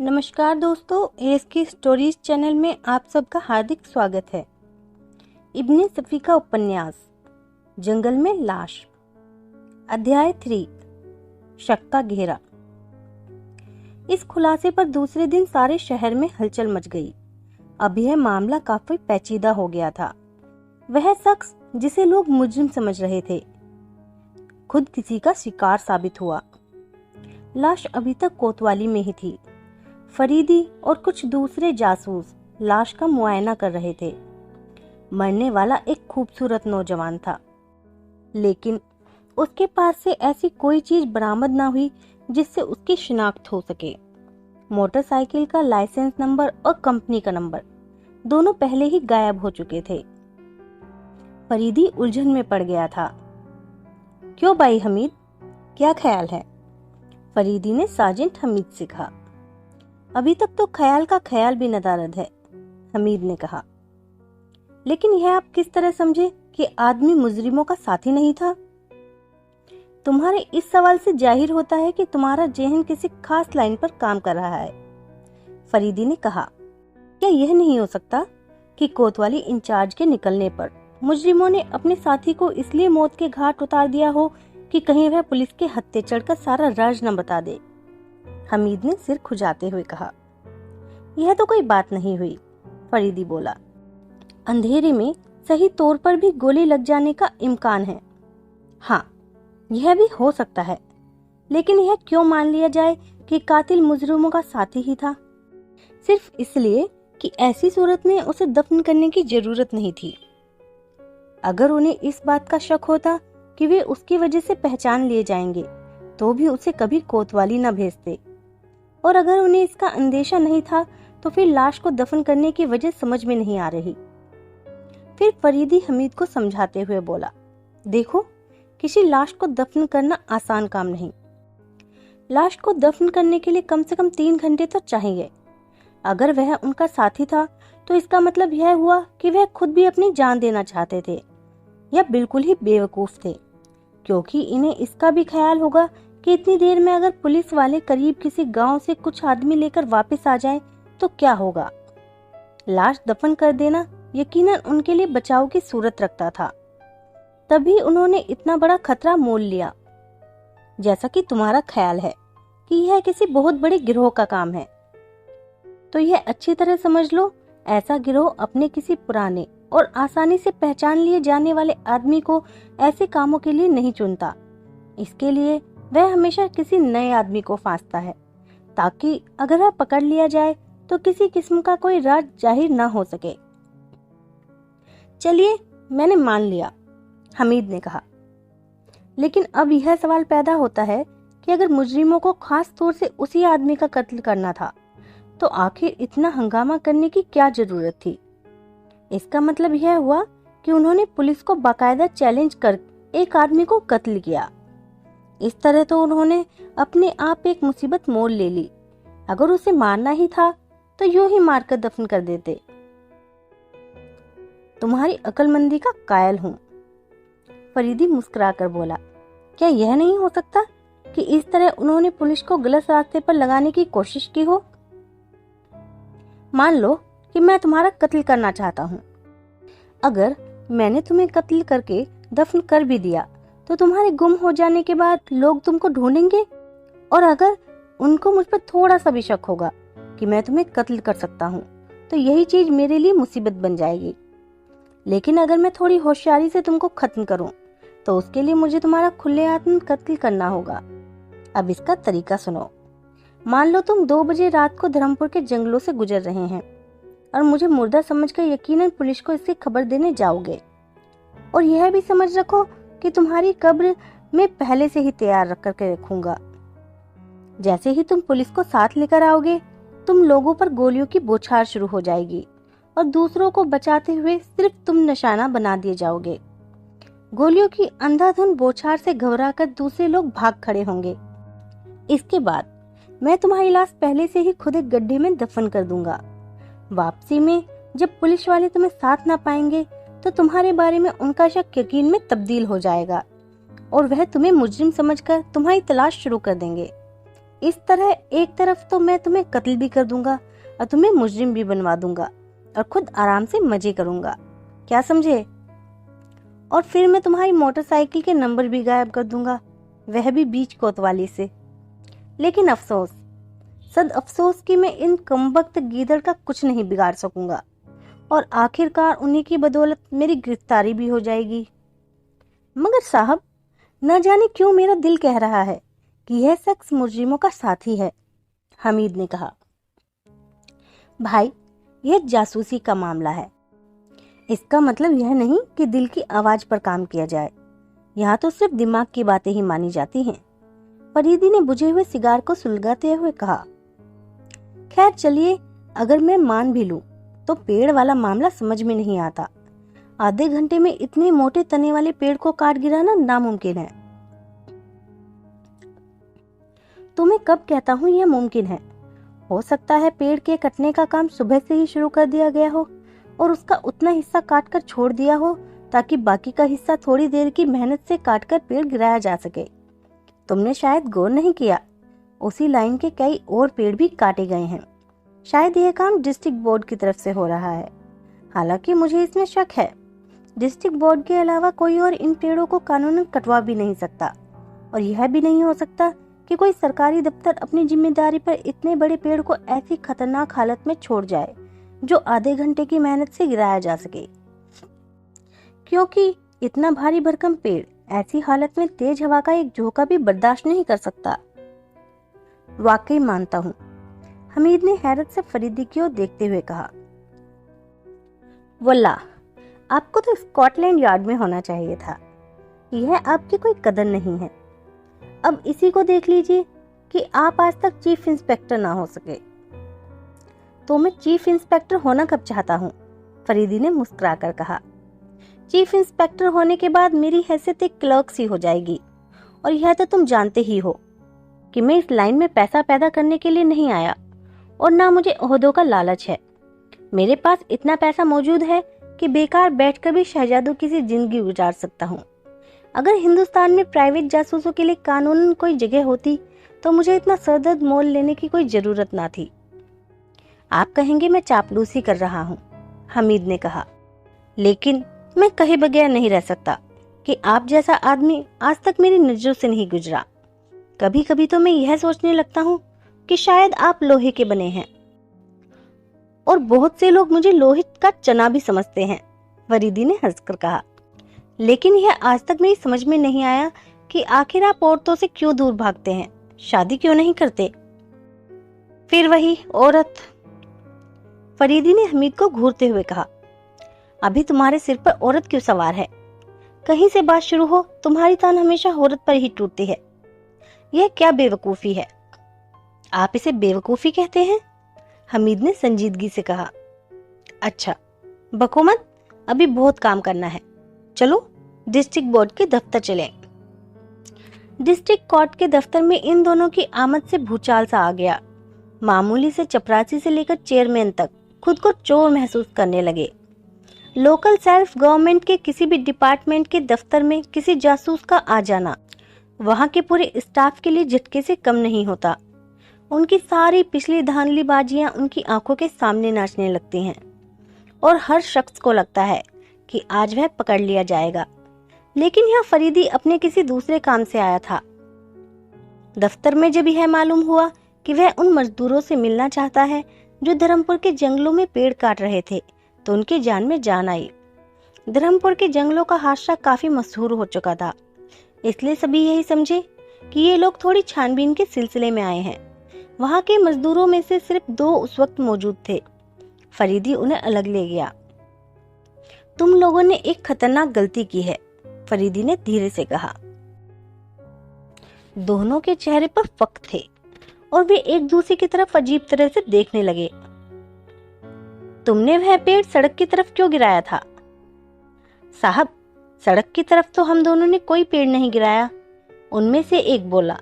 नमस्कार दोस्तों, ask stories channel में आप सबका हार्दिक स्वागत है। इब्ने सफ़ी का उपन्यास जंगल में लाश, अध्याय 3, शक का घेरा। इस खुलासे पर दूसरे दिन सारे शहर में हलचल मच गई। अब यह मामला काफी पेचीदा हो गया था। वह शख्स जिसे लोग मुजरिम समझ रहे थे खुद किसी का शिकार साबित हुआ। लाश अभी तक कोतवाली में ही थी। फरीदी और कुछ दूसरे जासूस लाश का मुआयना कर रहे थे। मरने वाला एक खूबसूरत नौजवान था, लेकिन उसके पास से ऐसी कोई चीज बरामद ना हुई जिससे उसकी शिनाख्त हो सके। मोटरसाइकिल का लाइसेंस नंबर और कंपनी का नंबर दोनों पहले ही गायब हो चुके थे। फरीदी उलझन में पड़ गया था। क्यों भाई हमीद, क्या ख्याल है? फरीदी ने साजिंट हमीद से कहा। अभी तक तो ख्याल का ख्याल भी नदारद है, हमीद ने कहा। लेकिन यह आप किस तरह समझे कि आदमी मुजरिमों का साथी नहीं था? तुम्हारे इस सवाल से जाहिर होता है कि तुम्हारा जहन किसी खास लाइन पर काम कर रहा है, फरीदी ने कहा। क्या यह नहीं हो सकता कि कोतवाली इंचार्ज के निकलने पर मुजरिमों ने अपने साथी को इसलिए मौत के घाट उतार दिया हो कि कहीं वह पुलिस के हत्थे चढ़कर सारा राज न बता दे? हमीद ने सिर खुजाते हुए कहा। यह तो कोई बात नहीं हुई, फरीदी बोला। अंधेरे में सही तौर पर भी गोली लग जाने का इम्कान है। हाँ, यह भी हो सकता है, लेकिन यह क्यों मान लिया जाए कि कातिल मुजरिमों का साथी ही था? सिर्फ इसलिए कि ऐसी सूरत में उसे दफन करने की जरूरत नहीं थी। अगर उन्हें इस बात का शक होता कि वे उसकी वजह से पहचान लिए जाएंगे, तो भी उसे कभी कोतवाली न भेजते। और अगर उन्हें इसका अंदेशा नहीं था, तो फिर लाश को दफन करने की वजह समझ में नहीं आ रही। फिर फरीदी हमीद को समझाते हुए बोला, देखो, किसी लाश को दफन करना आसान काम नहीं। लाश को दफन करने के लिए कम से कम 3 घंटे तो चाहिए। अगर वह उनका साथी था, तो इसका मतलब यह हुआ कि वह खुद भी अपनी जान देना चाहते थे, या बिल्कुल ही बेवकूफ थे, क्योंकि इन्हें इसका भी ख्याल होगा कि इतनी देर में अगर पुलिस वाले करीब किसी गांव से कुछ आदमी लेकर वापस आ जाएं, तो क्या होगा। लाश दफन कर देना यकीनन उनके लिए बचाव की सूरत रखता था। तभी उन्होंने इतना बड़ा खतरा मोल लिया। जैसा कि तुम्हारा ख्याल है कि यह किसी बहुत बड़े गिरोह का काम है, तो यह अच्छी तरह समझ लो, ऐसा गिरोह अपने किसी पुराने और आसानी से पहचान लिए जाने वाले आदमी को ऐसे कामों के लिए नहीं चुनता। इसके लिए वह हमेशा किसी नए आदमी को फांसता है, ताकि अगर वह पकड़ लिया जाए तो किसी किस्म का कोई राज जाहिर ना हो सके। चलिए, मैंने मान लिया, हमीद ने कहा। लेकिन अब यह सवाल पैदा होता है कि अगर मुजरिमों को खास तौर से उसी आदमी का कत्ल करना था, तो आखिर इतना हंगामा करने की क्या जरूरत थी? इसका मतलब यह हुआ कि उन्होंने पुलिस को बाकायदा चैलेंज कर एक आदमी को कत्ल किया। इस तरह तो उन्होंने अपने आप एक मुसीबत मोल ले ली। अगर उसे मारना ही था, तो यूं ही मारकर दफन कर देते। तुम्हारी अक्लमंदी का कायल हूं, फरीदी मुस्कुराकर बोला। क्या यह नहीं हो सकता कि इस तरह उन्होंने पुलिस को गलत रास्ते पर लगाने की कोशिश की हो? मान लो कि मैं तुम्हारा कत्ल करना चाहता हूँ। अगर मैंने तुम्हें कत्ल करके दफन कर भी दिया, तो तुम्हारे गुम हो जाने के बाद लोग तुमको ढूंढेंगे, और अगर उनको मुझ पर थोड़ा सा भी शक होगा कि मैं तुम्हें कत्ल कर सकता हूँ, तो यही चीज मेरे लिए मुसीबत बन जाएगी। लेकिन अगर मैं थोड़ी होशियारी से तुमको खत्म करूं, तो उसके लिए मुझे तुम्हारा खुलेआम कत्ल करना होगा। अब इसका तरीका सुनो। मान लो तुम 2 बजे रात को धर्मपुर के जंगलों से गुजर रहे हैं, और मुझे मुर्दा समझकर यकीनन पुलिस को इसकी खबर देने जाओगे। और यह भी समझ रखो कि तुम्हारी कब्र मैं पहले से ही तैयार रख करके रखूंगा। जैसे ही तुम पुलिस को साथ लेकर आओगे, तुम लोगों पर गोलियों की बौछार शुरू हो जाएगी, और दूसरों को बचाते हुए सिर्फ तुम निशाना बना दिए जाओगे। गोलियों की अंधाधुंध बौछार से घबराकर दूसरे लोग भाग खड़े होंगे। इसके बाद मैं तुम्हारी लाश पहले से ही खुद एक गड्ढे में दफन कर दूंगा। वापसी में जब पुलिस वाले तुम्हें साथ ना पाएंगे, तो तुम्हारे बारे में उनका शक यकीन में तब्दील हो जाएगा, और वह तुम्हें मुजरिम समझकर तुम्हारी तलाश शुरू कर देंगे। इस तरह एक तरफ तो मैं तुम्हें कत्ल भी कर दूंगा और तुम्हें मुजरिम भी बनवा दूंगा और खुद आराम से मजे करूंगा, क्या समझे? और फिर मैं तुम्हारी मोटरसाइकिल के नंबर भी गायब कर दूंगा, वह भी बीच कोतवाली से। लेकिन अफसोस, सद अफसोस कि मैं इन कमबख्त गीदड़ का कुछ नहीं बिगाड़ सकूंगा और आखिरकार उन्हीं की बदौलत मेरी गिरफ्तारी भी हो जाएगी। मगर साहब, न जाने क्यों मेरा दिल कह रहा है कि यह शख्स मुजरिमों का साथी है, हमीद ने कहा। भाई, यह जासूसी का मामला है। इसका मतलब यह नहीं कि दिल की आवाज पर काम किया जाए। यहाँ तो सिर्फ दिमाग की बातें ही मानी जाती हैं। फरीदी ने बुझे हुए सिगार को सुलगाते हुए कहा। खैर चलिए, अगर मैं मान भी लूं तो पेड़ वाला मामला समझ में नहीं आता। आधे घंटे में इतने मोटे तने वाले पेड़ को काट गिराना नामुमकिन है। तो मैं कब कहता हूँ यह मुमकिन है? हो सकता है पेड़ के कटने का काम सुबह से ही शुरू कर दिया गया हो और उसका उतना हिस्सा काटकर छोड़ दिया हो ताकि बाकी का हिस्सा थोड़ी देर की मेहनत से काटकर पेड़ गिराया जा सके। तुमने शायद गौर नहीं किया, उसी लाइन के कई और पेड़ भी काटे गए हैं। शायद यह काम डिस्ट्रिक्ट बोर्ड की तरफ से हो रहा है। हालांकि मुझे इसमें शक है। डिस्ट्रिक्ट बोर्ड के अलावा कोई और इन पेड़ों को कानूनन कटवा भी नहीं सकता और यह भी नहीं हो सकता कि कोई सरकारी दफ्तर अपनी जिम्मेदारी पर इतने बड़े पेड़ को ऐसी खतरनाक हालत में छोड़ जाए जो आधे घंटे की मेहनत से गिराया जा सके, क्योंकि इतना भारी भरकम पेड़ ऐसी हालत में तेज हवा का एक झोंका भी बर्दाश्त नहीं कर सकता। वाकई मानता हूँ, हमीद ने हैरत से फरीदी की ओर देखते हुए कहा। वल्लाह, आपको तो स्कॉटलैंड यार्ड में होना चाहिए था। यह आपकी कोई कदर नहीं है। अब इसी को देख लीजिए कि आप आज तक चीफ इंस्पेक्टर ना हो सके। तो मैं चीफ इंस्पेक्टर होना कब चाहता हूँ? फरीदी ने मुस्कुराकर कहा। चीफ इंस्पेक्टर होने के बाद मेरी हैसियत एक क्लर्क सी हो जाएगी और यह तो तुम जानते ही हो कि मैं इस लाइन में पैसा पैदा करने के लिए नहीं आया और ना मुझे ओहदों का लालच है। मेरे पास इतना पैसा मौजूद है कि बेकार बैठकर भी शहजादों की सी जिंदगी गुजार सकता हूँ। अगर हिंदुस्तान में प्राइवेट जासूसों के लिए कानूनन कोई जगह होती तो मुझे इतना सरदर्द मोल लेने की कोई जरूरत ना थी। आप कहेंगे मैं चापलूसी कर रहा हूँ, हमीद ने कहा, लेकिन मैं कहे बगैर नहीं रह सकता कि आप जैसा आदमी आज तक मेरी नजरों से नहीं गुजरा। कभी कभी तो मैं यह सोचने लगता हूँ कि शायद आप लोहे के बने हैं और बहुत से लोग मुझे लोहे का चना भी समझते हैं, फरीदी ने हंसकर कहा। लेकिन यह आज तक मेरी समझ में नहीं आया कि आखिर आप औरतों से क्यों दूर भागते हैं, शादी क्यों नहीं करते? फिर वही औरत, फरीदी ने हमीद को घूरते हुए कहा। अभी तुम्हारे सिर पर औरत क्यों सवार है? कहीं से बात शुरू हो तुम्हारी तान हमेशा औरत पर ही टूटती है। यह क्या बेवकूफी है? आप इसे बेवकूफी कहते हैं? हमीद ने संजीदगी से कहा। अच्छा, बको मत, अभी बहुत काम करना है। चलो डिस्ट्रिक्ट बोर्ड के दफ्तर चलें। डिस्ट्रिक्ट कोर्ट के दफ्तर में इन दोनों की आमद से भूचाल सा आ गया। मामूली से चपरासी से लेकर चेयरमैन तक खुद को चोर महसूस करने लगे। लोकल सेल्फ गवर्नमेंट के किसी भी डिपार्टमेंट के दफ्तर में किसी जासूस का आ जाना वहां के पूरे स्टाफ के लिए झटके से कम नहीं होता। उनकी सारी पिछली धांधलीबाजियां उनकी आंखों के सामने नाचने लगती हैं और हर शख्स को लगता है कि आज वह पकड़ लिया जाएगा। लेकिन यहाँ फरीदी अपने किसी दूसरे काम से आया था। दफ्तर में जब यह मालूम हुआ कि वह उन मजदूरों से मिलना चाहता है जो धर्मपुर के जंगलों में पेड़ काट रहे थे, तो उनकी जान में जान आई। धर्मपुर के जंगलों का हादसा काफी मशहूर हो चुका था, इसलिए सभी यही समझे कि ये लोग थोड़ी छानबीन के सिलसिले में आए हैं। वहां के मजदूरों में से सिर्फ 2 उस वक्त मौजूद थे। फरीदी उन्हें अलग ले गया। तुम लोगों ने एक खतरनाक गलती की है, फरीदी ने धीरे से कहा। दोनों के चेहरे पर फख्र थे और वे एक दूसरे की तरफ अजीब तरह से देखने लगे। तुमने वह पेड़ सड़क की तरफ क्यों गिराया था? साहब, सड़क की तरफ तो हम दोनों ने कोई पेड़ नहीं गिराया, उनमें से एक बोला।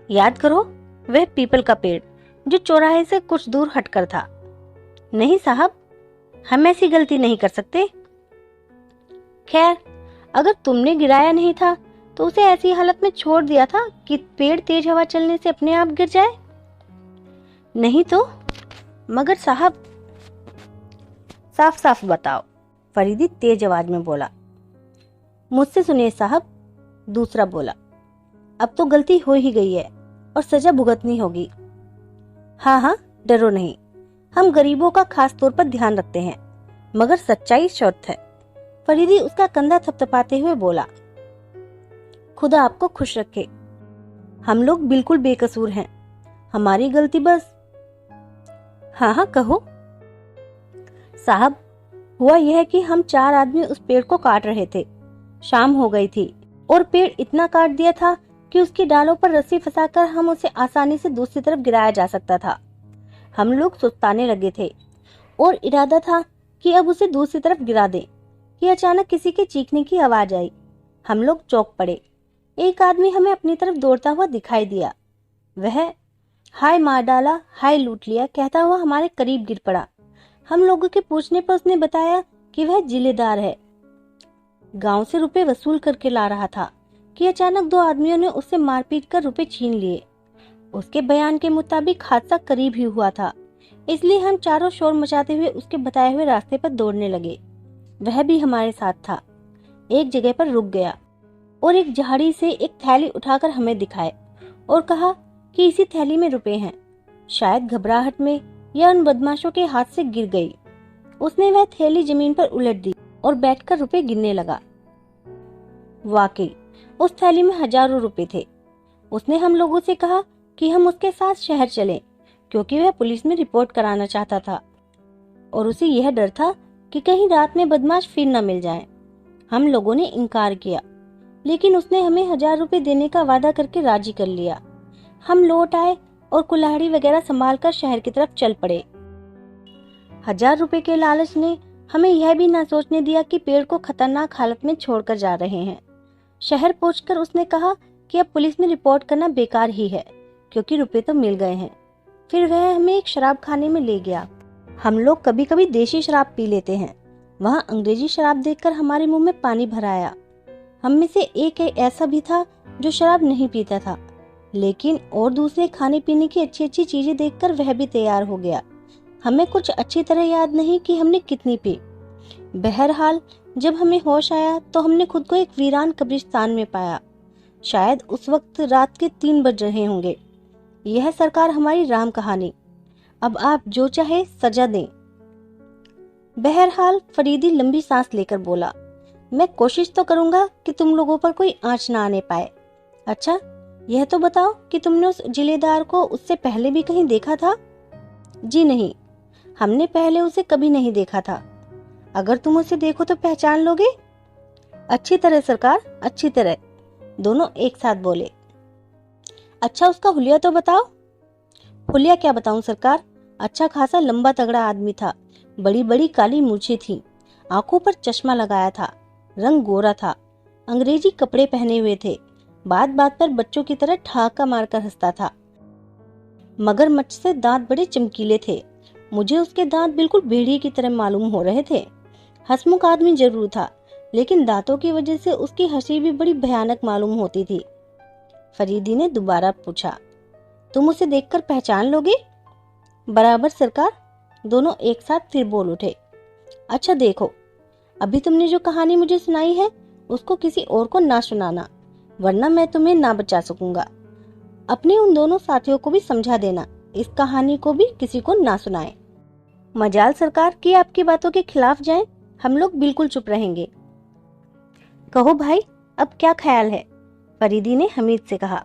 याद करो, वह पीपल का पेड़ जो चौराहे से कुछ दूर हटकर था। नहीं साहब, हम ऐसी गलती नहीं कर सकते। खैर, अगर तुमने गिराया नहीं था तो उसे ऐसी हालत में छोड़ दिया था कि पेड़ तेज हवा चलने से अपने आप गिर जाए? नहीं तो। मगर साहब, साफ साफ बताओ, फरीदी तेज आवाज में बोला। मुझसे सुनिए साहब, दूसरा बोला। अब तो गलती हो ही गई है और सजा भुगतनी होगी। हाँ हाँ, डरो नहीं, हम गरीबों का खास तौर पर ध्यान रखते हैं, मगर सच्चाई शर्त है। फरीदी उसका कंधा थपथपाते हुए बोला। खुदा आपको खुश रखे, हम लोग बिल्कुल बेकसूर हैं, हमारी गलती बस। हाँ हाँ कहो। साहब, हुआ यह कि हम 4 आदमी उस पेड़ को काट रहे थे। शाम हो गई थी और पेड़ इतना काट दिया था कि उसकी डालों पर रस्सी फंसाकर हम उसे आसानी से दूसरी तरफ गिराया जा सकता था। हम लोग सुस्ताने लगे थे और इरादा था कि अब उसे दूसरी तरफ गिरा दें कि अचानक किसी के चीखने की आवाज आई। हम लोग चौंक पड़े। एक आदमी हमें अपनी तरफ दौड़ता हुआ दिखाई दिया। वह हाय मार डाला, हाय लूट लिया कहता हुआ हमारे करीब गिर पड़ा। हम लोगों के पूछने पर उसने बताया कि वह जिलेदार है, गांव से रुपए वसूल करके ला रहा था कि अचानक 2 आदमियों ने उससे मारपीट कर रुपए छीन लिए। उसके बयान के मुताबिक हादसा करीब ही हुआ था, इसलिए हम चारों शोर मचाते हुए उसके बताए हुए रास्ते पर दौड़ने लगे। वह भी हमारे साथ था। एक जगह पर रुक गया और एक झाड़ी से एक थैली उठाकर हमें दिखाए और कहा कि इसी थैली में रुपए हैं। शायद घबराहट में या उन बदमाशों के हाथ से गिर गई। उसने वह थैली जमीन पर उलट दी और बैठकर रुपए गिनने लगा। वाकई उस थैली में हजारों रुपए थे। उसने हम लोगों से कहा कि हम उसके साथ शहर चलें, क्योंकि वह पुलिस में रिपोर्ट कराना चाहता था और उसे यह डर था कि कहीं रात में बदमाश फिर न मिल जाएं। हम लोगों ने इनकार किया, लेकिन उसने हमें 1000 रुपए देने का वादा करके राजी कर लिया। हम लौट आए और कुल्हाड़ी वगैरह संभालकर शहर की तरफ चल पड़े। 1000 रुपए के लालच ने हमें यह भी ना सोचने दिया कि पेड़ को खतरनाक हालत में छोड़कर जा रहे हैं। शहर पहुंचकर उसने कहा कि अब पुलिस में रिपोर्ट करना बेकार ही है, क्योंकि रुपए तो मिल गए हैं। फिर वह हमें एक शराब खाने में ले गया। हम लोग कभी कभी देशी शराब पी लेते हैं, वहाँ अंग्रेजी शराब देखकर हमारे मुंह में पानी भर आया। हम में से एक ऐसा भी था जो शराब नहीं पीता था, लेकिन और दूसरे खाने पीने की अच्छी अच्छी चीजें देखकर वह भी तैयार हो गया। हमें कुछ अच्छी तरह याद नहीं कि हमने कितनी पी। बहरहाल जब हमें होश आया तो हमने खुद को एक वीरान कब्रिस्तान में पाया। शायद उस वक्त रात के 3 बज रहे होंगे। यह सरकार हमारी राम कहानी। अब आप जो चाहे सजा दें। बहरहाल फरीदी लंबी सांस लेकर बोला, मैं कोशिश तो करूंगा कि तुम लोगों पर कोई आंच ना आने पाए। अच्छा, यह तो बताओ कि तुमने उस जिलेदार को उससे पहले भी कहीं देखा था? जी नहीं, हमने पहले उसे कभी नहीं देखा था। अगर तुम उसे देखो तो पहचान लोगे? अच्छी तरह सरकार, अच्छी तरह, दोनों एक साथ बोले। अच्छा, उसका हुलिया तो बताओ। हुलिया क्या बताऊं सरकार, अच्छा खासा लंबा तगड़ा आदमी था, बड़ी बड़ी काली मूछें थी, आंखों पर चश्मा लगाया था, रंग गोरा था, अंग्रेजी कपड़े पहने हुए थे, बात बात पर बच्चों की तरह ठहाका मारकर हंसता था। मगरमच्छ से दांत बड़े चमकीले थे। मुझे उसके दांत बिल्कुल भेड़िए की तरह मालूम हो रहे थे। हंसमुख आदमी जरूर था, लेकिन दांतों की वजह से उसकी हंसी भी बड़ी भयानक मालूम होती थी। फरीदी ने दोबारा पूछा, तुम उसे देखकर पहचान लोगे? बराबर सरकार, दोनों एक साथ फिर बोल उठे। अच्छा देखो, अभी तुमने जो कहानी मुझे सुनाई है उसको किसी और को ना सुनाना, वरना मैं तुम्हें ना बचा सकूंगा। अपने उन दोनों साथियों को भी समझा देना, इस कहानी को भी किसी को ना सुनाएं। मजाल सरकार कि आपकी बातों के खिलाफ जाएं, हम लोग बिल्कुल चुप रहेंगे। कहो भाई, अब क्या ख्याल है? फरीदी ने हमीद से कहा।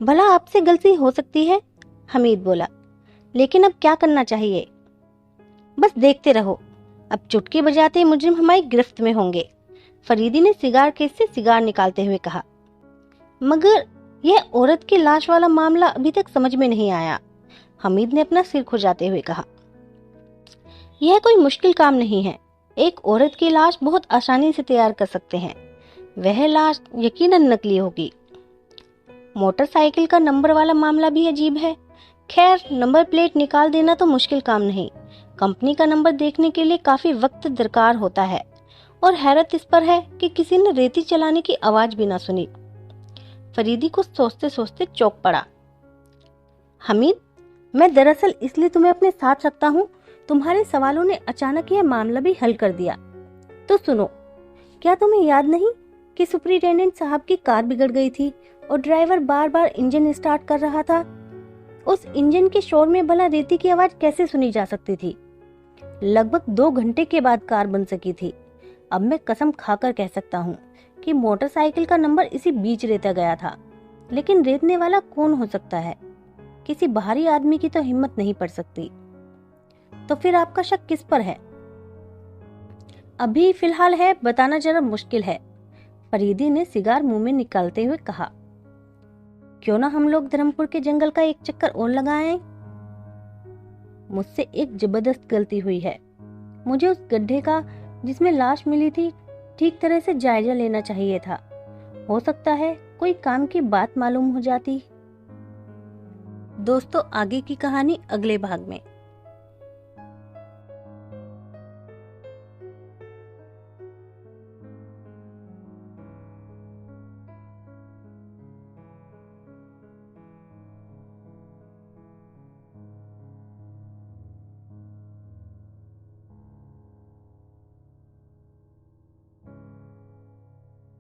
भला आपसे गलती हो सकती है, हमीद बोला, लेकिन अब क्या करना चाहिए? बस देखते रहो, अब चुटकी बजाते मुजरिम हमारी गिरफ्त में होंगे, फरीदी ने सिगार केस से सिगार निकालते हुए कहा। मगर यह औरत की लाश वाला मामला अभी तक समझ में नहीं आया, हमीद ने अपना सिर खुजाते हुए कहा। यह कोई मुश्किल काम नहीं है, एक औरत की लाश बहुत आसानी से तैयार कर सकते हैं। वह लाश यकीनन नकली होगी। मोटरसाइकिल का नंबर वाला मामला भी अजीब है। खैर, नंबर प्लेट निकाल देना तो मुश्किल काम नहीं, कंपनी का नंबर देखने के लिए काफी वक्त दरकार होता है और हैरत इस पर है कि किसी ने रेती चलाने की आवाज भी ना सुनी। फरीदी कुछ सोचते सोचते चौंक पड़ा। हमीद, मैं दरअसल इसलिए तुम्हें अपने साथ रखता हूँ, तुम्हारे सवालों ने अचानक यह मामला भी हल कर दिया। तो सुनो, क्या तुम्हें याद नहीं कि सुपरिटेंडेंट साहब की कार बिगड़ गई थी और ड्राइवर बार बार इंजन स्टार्ट कर रहा था? उस इंजन के शोर में भला रेती की आवाज कैसे सुनी जा सकती थी? लगभग 2 घंटे के बाद कार बन सकी थी। अब मैं कसम खाकर कह सकता हूँ कि मोटरसाइकिल का नंबर इसी बीच रेता गया था। लेकिन रेतने वाला कौन हो सकता है? किसी बाहरी आदमी की तो हिम्मत नहीं पड़ सकती। तो फिर आपका शक किस पर है? अभी फिलहाल है बताना जरा मुश्किल है, फरीदी ने सिगार मुंह में निकालते हुए कहा। क्यों ना हम लोग धर्मपुर के जंगल का एक चक्कर और लगाएं? मुझसे एक जबरदस्त गलती हुई है। मुझे उस गड्ढे का जिसमें लाश मिली थी ठीक तरह से जायजा लेना चाहिए था। हो सकता है कोई काम की बात मालूम हो जाती। दोस्तों, आगे की कहानी अगले भाग में।